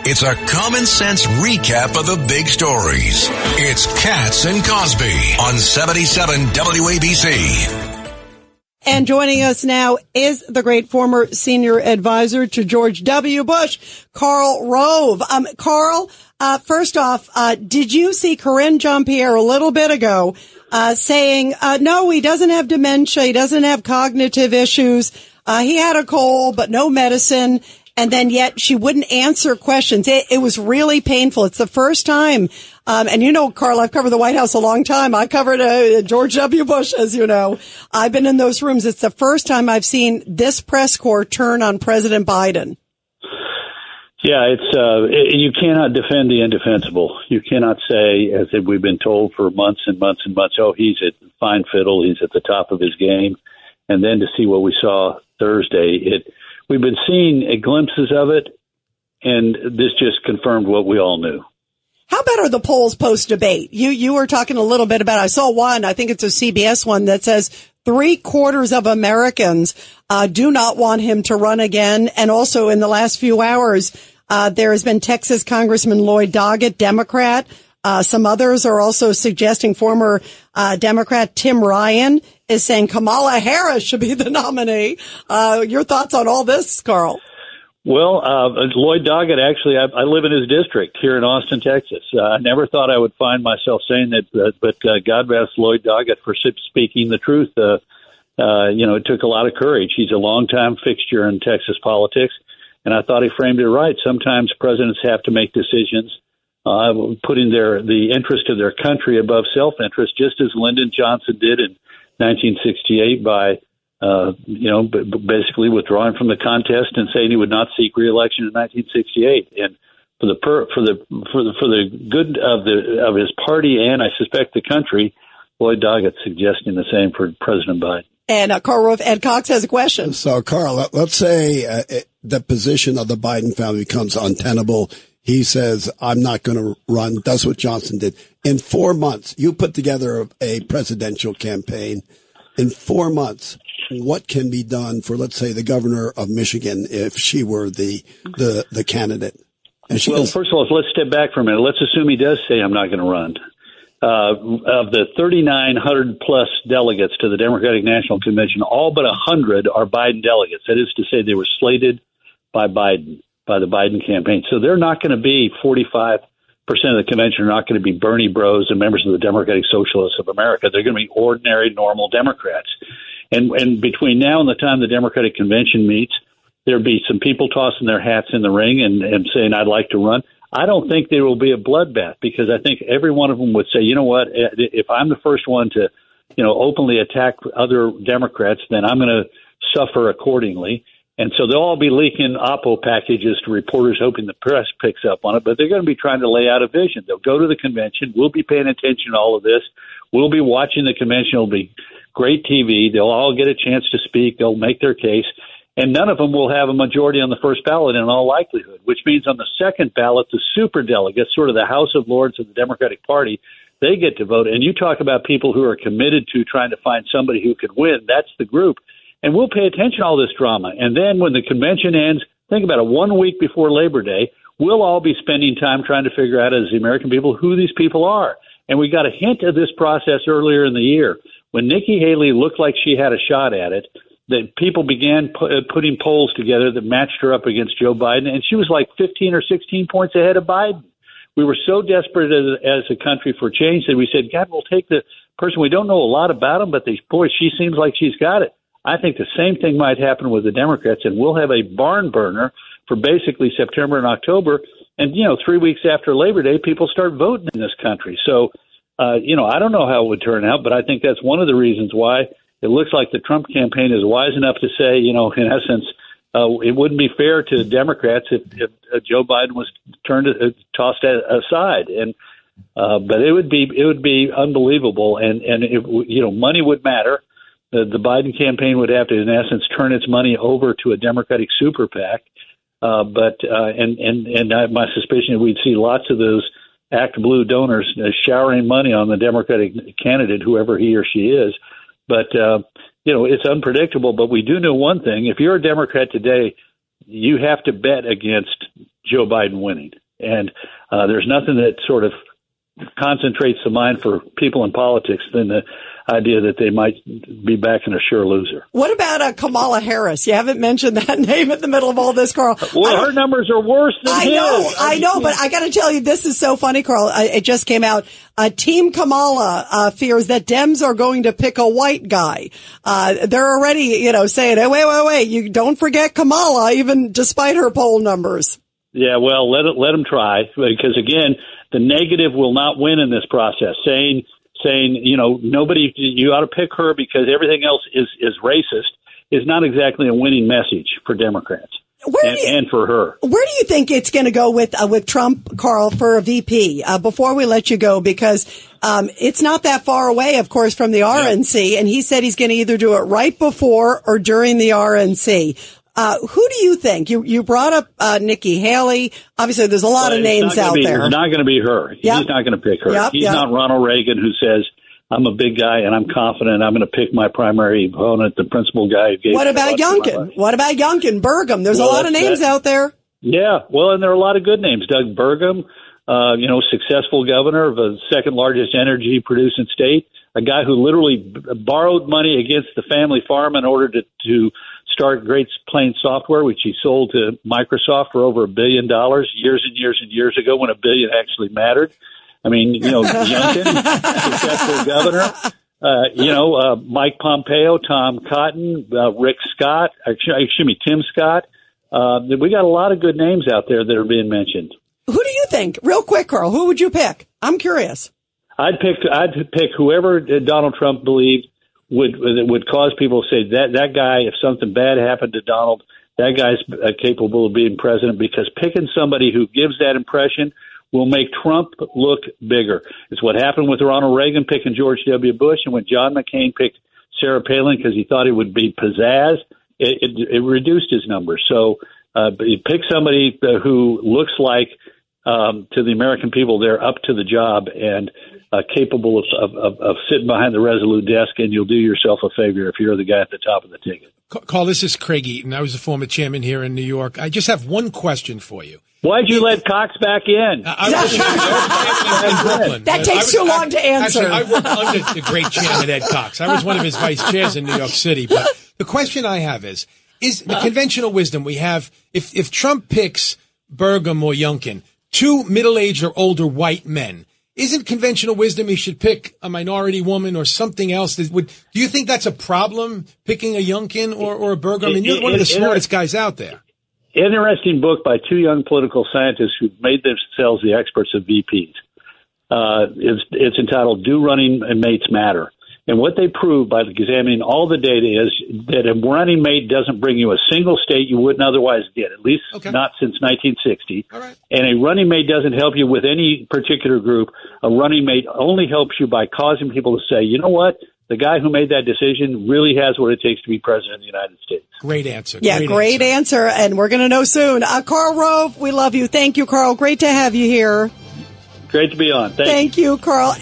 It's a common sense recap of the big stories. It's Katz and Cosby on 77 WABC. And joining us now is the great former senior advisor to George W. Bush, Karl Rove. Karl, first off, did you see Corinne Jean-Pierre a little bit ago saying, no, he doesn't have dementia, he doesn't have cognitive issues, he had a cold, but no medicine, and then yet she wouldn't answer questions. It was really painful. It's the first time. And you know, Karl, I've covered the White House a long time. I covered George W. Bush, as you know. I've been in those rooms. It's the first time I've seen this press corps turn on President Biden. Yeah, you cannot defend the indefensible. You cannot say, as we've been told for months and months and months, oh, he's at fine fiddle, he's at the top of his game. And then to see what we saw Thursday, we've been seeing glimpses of it, and this just confirmed what we all knew. How about are the polls post-debate? You were talking a little bit about, I saw one, I think it's a CBS one, that says 3/4 of Americans do not want him to run again. And also in the last few hours, there has been Texas Congressman Lloyd Doggett, Democrat. Some others are also suggesting former Democrat Tim Ryan is saying Kamala Harris should be the nominee. Your thoughts on all this, Karl? Well, Lloyd Doggett, actually, I live in his district here in Austin, Texas. I never thought I would find myself saying that, but God bless Lloyd Doggett for speaking the truth. It took a lot of courage. He's a longtime fixture in Texas politics, and I thought he framed it right. Sometimes presidents have to make decisions putting the interest of their country above self-interest, just as Lyndon Johnson did in 1968 by basically withdrawing from the contest and saying he would not seek re-election in 1968. And for the good of his party and I suspect the country, Lloyd Doggett's suggesting the same for President Biden. And Karl Rove, Ed Cox has a question. So, Karl, let's say the position of the Biden family becomes untenable. He says, I'm not going to run. That's what Johnson did. In 4 months, you put together a presidential campaign. In 4 months, what can be done for, let's say, the governor of Michigan if she were the candidate? Well, first of all, let's step back for a minute. Let's assume he does say I'm not going to run. Of the 3,900 plus delegates to the Democratic National Convention, all but 100 are Biden delegates. That is to say, they were slated by Biden, by the Biden campaign. So they're not going to be 45% of the convention are not going to be Bernie bros and members of the Democratic Socialists of America. They're going to be ordinary, normal Democrats. And between now and the time the Democratic Convention meets, there'll be some people tossing their hats in the ring and saying, I'd like to run. I don't think there will be a bloodbath because I think every one of them would say, you know what, if I'm the first one to, openly attack other Democrats, then I'm going to suffer accordingly. And so they'll all be leaking Oppo packages to reporters, hoping the press picks up on it. But they're going to be trying to lay out a vision. They'll go to the convention. We'll be paying attention to all of this. We'll be watching the convention. It'll be great TV. They'll all get a chance to speak. They'll make their case. And none of them will have a majority on the first ballot in all likelihood, which means on the second ballot, the superdelegates, sort of the House of Lords of the Democratic Party, they get to vote. And you talk about people who are committed to trying to find somebody who could win. That's the group. And we'll pay attention to all this drama. And then when the convention ends, think about it, 1 week before Labor Day, we'll all be spending time trying to figure out as the American people who these people are. And we got a hint of this process earlier in the year. When Nikki Haley looked like she had a shot at it, that people began putting polls together that matched her up against Joe Biden, and she was like 15 or 16 points ahead of Biden. We were so desperate as a country for change that we said, God, we'll take the person. We don't know a lot about him, but boy, she seems like she's got it. I think the same thing might happen with the Democrats, and we'll have a barn burner for basically September and October. And, 3 weeks after Labor Day, people start voting in this country. So, I don't know how it would turn out, but I think that's one of the reasons why it looks like the Trump campaign is wise enough to say, in essence, it wouldn't be fair to Democrats if Joe Biden was tossed aside. And but it would be unbelievable. And if, money would matter. The Biden campaign would have to, in essence, turn its money over to a Democratic super PAC. My suspicion is we'd see lots of those Act Blue donors showering money on the Democratic candidate, whoever he or she is. But, it's unpredictable. But we do know one thing. If you're a Democrat today, you have to bet against Joe Biden winning. And there's nothing that sort of concentrates the mind for people in politics than the idea that they might be backing a sure loser. What about Kamala Harris? You haven't mentioned that name in the middle of all this, Carl. Well, her numbers are worse than his. I know, but I got to tell you, this is so funny, Carl. It just came out. Team Kamala fears that Dems are going to pick a white guy. They're already, saying, hey, wait, you don't forget Kamala, even despite her poll numbers. Yeah, well, let them try, because again, the negative will not win in this process. Saying, nobody, you ought to pick her because everything else is racist is not exactly a winning message for Democrats and for her. Where do you think it's going to go with Trump, Carl, for a VP? Before we let you go, because it's not that far away, of course, from the RNC, and he said he's going to either do it right before or during the RNC. Who do you think? You brought up Nikki Haley. Obviously, there's a lot of names out there. It's not going to be her. Yep. He's not going to pick her. He's not Ronald Reagan, who says, I'm a big guy and I'm confident I'm going to pick my primary opponent, the principal guy who gave. What about Youngkin? What about Youngkin? Burgum? There's a lot of names out there. Yeah, well, and there are a lot of good names. Doug Burgum, successful governor of the second largest energy producing state, a guy who literally borrowed money against the family farm in order to start Great Plains Software, which he sold to Microsoft for over $1 billion years and years and years ago, when $1 billion actually mattered. I mean, Youngkin, successful governor, Mike Pompeo, Tom Cotton, Tim Scott. We got a lot of good names out there that are being mentioned. Who do you think? Real quick, Carl, who would you pick? I'm curious. I'd pick whoever Donald Trump believed would cause people to say that guy, if something bad happened to Donald, that guy's capable of being president, because picking somebody who gives that impression will make Trump look bigger. It's what happened with Ronald Reagan picking George W. Bush, and when John McCain picked Sarah Palin because he thought it would be pizzazz, it reduced his numbers. So pick somebody who looks like, to the American people, they're up to the job and capable of sitting behind the Resolute desk, and you'll do yourself a favor if you're the guy at the top of the ticket. Carl, this is Craig Eaton. I was a former chairman here in New York. I just have one question for you. Why'd you let Cox back in? I was in Brooklyn. That takes too long to answer. Actually, I worked under the great chairman, Ed Cox. I was one of his vice chairs in New York City. But the question I have is the conventional wisdom we have, if Trump picks Burgum or Youngkin, two middle-aged or older white men, isn't conventional wisdom he should pick a minority woman or something else? Do you think that's a problem, picking a Youngkin or a Burgum? I mean, you're one of the smartest guys out there. Interesting book by two young political scientists who've made themselves the experts of VPs. It's entitled "Do Running Mates Matter?" And what they prove by examining all the data is that a running mate doesn't bring you a single state you wouldn't otherwise get, at least not since 1960. All right. And a running mate doesn't help you with any particular group. A running mate only helps you by causing people to say, you know what? The guy who made that decision really has what it takes to be president of the United States. Great answer. Yeah, great answer. And we're going to know soon. Karl Rove, we love you. Thank you, Carl. Great to have you here. Great to be on. Thank you, Carl.